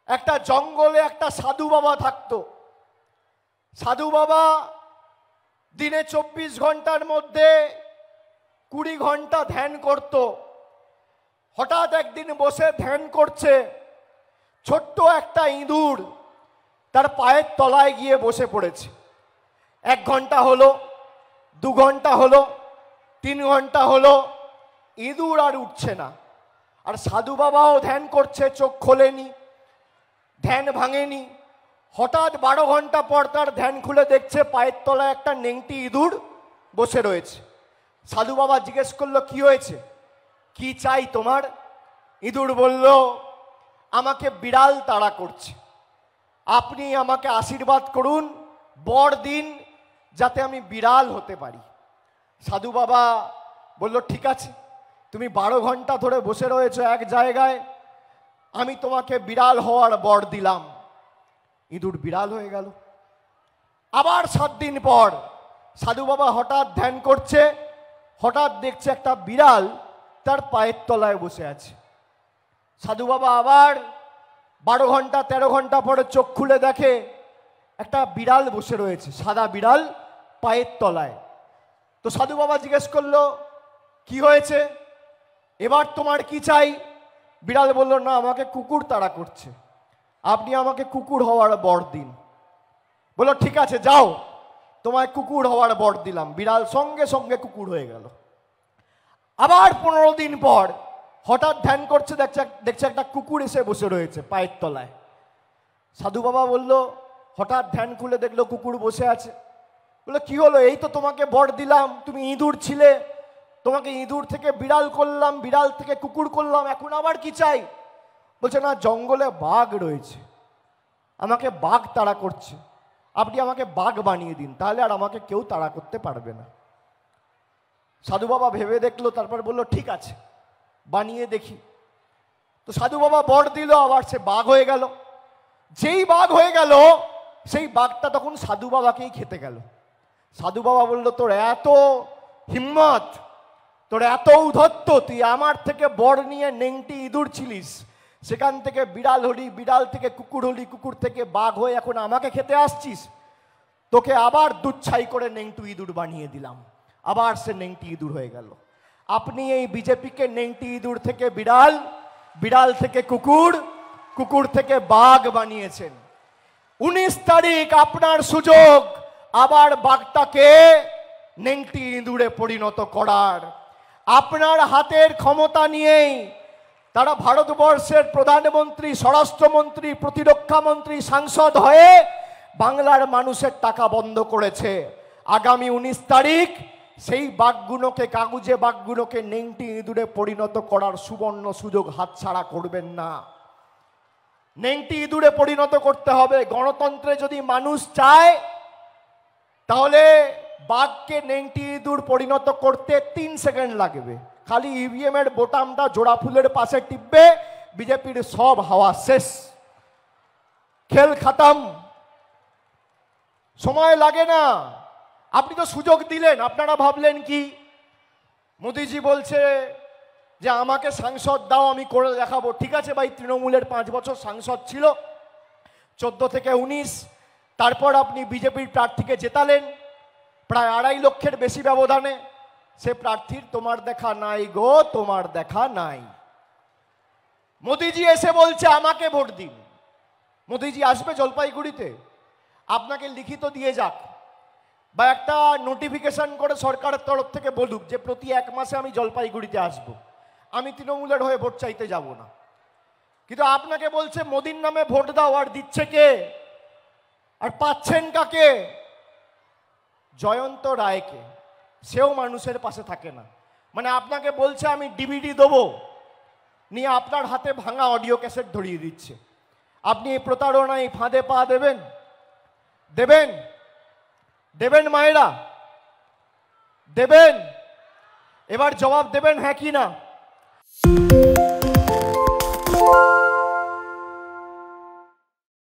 একটা জঙ্গলে একটা সাধু বাবা থাকতো। সাধু বাবা দিনে 24 ঘন্টার মধ্যে 20 ঘন্টা ধ্যান করত। হঠাৎ একদিন বসে ধ্যান করছে, ছোট্ট একটা ইঁদুর তার পায়ের তলায় গিয়ে বসে পড়েছে। 1 ঘন্টা হলো, 2 ঘন্টা হলো, 3 ঘন্টা হলো, ইঁদুর আর উঠছে না। আর সাধু বাবাও ধ্যান করছে, চোখ খোলেনি, ধ্যান ভাঙেনি। হঠাৎ 12 ঘন্টা পর তার ধ্যান খুলে দেখছে পায়ের তলায় একটা নেংটি ইঁদুর বসে রয়েছে। সাধু বাবা জিজ্ঞেস করলো, কি হয়েছে, কি চাই তোমার? ইঁদুর বলল, আমাকে বিড়াল তাড়া করছে, আপনি আমাকে আশীর্বাদ করুন, বর দিন যাতে আমি বিড়াল হতে পারি। সাধু বাবা বলল, ঠিক আছে, তুমি 12 ঘন্টা ধরে বসে রয়েছো এক জায়গায়, আমি তোমাকে বিড়াল হওয়ার বর দিলাম। ইঁদুর বিড়াল হয়ে গেল। আবার 7 দিন পর সাধু বাবা হঠাৎ ধ্যান করছে, হঠাৎ দেখছে একটা বিড়াল তার পায়ের তলায় বসে আছে। সাধু বাবা আবার 12 ঘন্টা 13 ঘন্টা পরে চোখ খুলে দেখে একটা বিড়াল বসে রয়েছে, সাদা বিড়াল পায়ের তলায়। তো সাধু বাবা জিজ্ঞেস করলো, কি হয়েছে, এবার তোমার কি চাই? বিড়াল বলল, না, আমাকে কুকুর তাড়া করছে, আপনি আমাকে কুকুর হওয়ার বর দিন। বললো, ঠিক আছে, যাও, তোমায় কুকুর হওয়ার বর দিলাম। বিড়াল সঙ্গে সঙ্গে কুকুর হয়ে গেল। আবার 15 দিন পর হঠাৎ ধ্যান করছে, দেখছে একটা কুকুর এসে বসে রয়েছে পায়ের তলায়। সাধু বাবা বলল, হঠাৎ ধ্যান খুলে দেখলো কুকুর বসে আছে। বললো, কি হলো? এই তো তোমাকে বর দিলাম, তুমি ইঁদুর ছিলে, তোমাকে ইঁদুর থেকে বিড়াল করলাম, বিড়াল থেকে কুকুর করলাম, এখন আবার কি চাই? বলছে, না, জঙ্গলে বাঘ রয়েছে, আমাকে বাঘ তাড়া করছে, আপনি আমাকে বাঘ বানিয়ে দিন, তাহলে আর আমাকে কেউ তাড়া করতে পারবে না। সাধু বাবা ভেবে দেখলো, তারপর বলল, ঠিক আছে, বানিয়ে দেখি। তো সাধু বাবা বর দিল, আবার সে বাঘ হয়ে গেল। যেই বাঘ হয়ে গেল, সেই বাঘটা তখন সাধু বাবাকেই খেতে গেল। সাধু বাবা বলল, তোর এত হিম্মত, তোর এত উদ্ধত্ত, তুই আমার থেকে বর নিয়ে নেংটি ইঁদুর ছিলিস, সেখান থেকে বিড়াল হলি, বিড়াল থেকে কুকুর হলি, কুকুর থেকে বাঘ হয়ে এখন আমাকে খেতে আসছিস, তোকে আবার দুধ ছাই করে নেংটু ইঁদুর বানিয়ে দিলাম। আবার সে নেংটি ইঁদুর হয়ে গেল। আপনি এই বিজেপিকে নেংটি ইঁদুর থেকে বিড়াল, বিড়াল থেকে কুকুর, কুকুর থেকে বাঘ বানিয়েছেন। 19 তারিখ আপনার সুযোগ আবার বাঘটাকে নেংটি ইঁদুরে পরিণত করার। আপনার হাতের ক্ষমতা নিয়েই তারা ভারতবর্ষের প্রধানমন্ত্রী, স্বরাষ্ট্রমন্ত্রী, প্রতিরক্ষা মন্ত্রী, সাংসদ হয়ে বাংলার মানুষের টাকা বন্ধ করেছে। আগামী 19 তারিখ সেই বাঘগুলোকে, কাগুজে বাঘগুলোকে নেংটি ইঁদুরে পরিণত করার সুবর্ণ সুযোগ হাতছাড়া করবেন না। নেংটি ইঁদুরে পরিণত করতে হবে। গণতন্ত্রে যদি মানুষ চায়, তাহলে বাঘকে নেংটি ইঁদুর পরিণত করতে 3 সেকেন্ড লাগবে। খালি ইভিএম এর বোতামটা জোড়া ফুলের পাশে টিপবে, বিজেপির সব হাওয়া শেষ, খেল খতম। সময় লাগে না। আপনি তো সুযোগ দিলেন। আপনারা ভাবলেন কি, মোদিজি বলছে যে আমাকে সাংসদ দাও, আমি করে দেখাবো। ঠিক আছে ভাই, তৃণমূলের 5 বছর সাংসদ ছিল, 14 থেকে 19, তারপর আপনি বিজেপির প্রার্থীকে জেতালেন প্রায় 2.5 লক্ষের বেশি ব্যবধানে। সে প্রার্থীর তোমার দেখা নাই গো, তোমার দেখা নাই। মোদিজি এসে বলছে আমাকে ভোট দিন। মোদিজি আসবে জলপাইগুড়িতে, আপনাকে লিখিত দিয়ে যাক, বা একটা নোটিফিকেশন করে সরকারের তরফ থেকে বলুক যে প্রতি 1 মাসে আমি জলপাইগুড়িতে আসব, আমি তৃণমূলের হয়ে ভোট চাইতে যাব না। কিন্তু আপনাকে বলছে মোদির নামে ভোট দাও, আর দিচ্ছে কে, আর পাচ্ছেন কাকে? জয়ন্ত রায়কে। সেও মানুষের পাশে থাকে না। মানে আপনাকে বলছে আমি ডিভিডি দেবো, নিয়ে আপনার হাতে ভাঙা অডিও ক্যাসেট ধরিয়ে দিচ্ছে। আপনি এই প্রতারণা, এই ফাঁদে পা দেবেন? দেবেন? দেবেন মায়েরা? দেবেন? এবার জবাব দেবেন, হ্যাঁ কি না?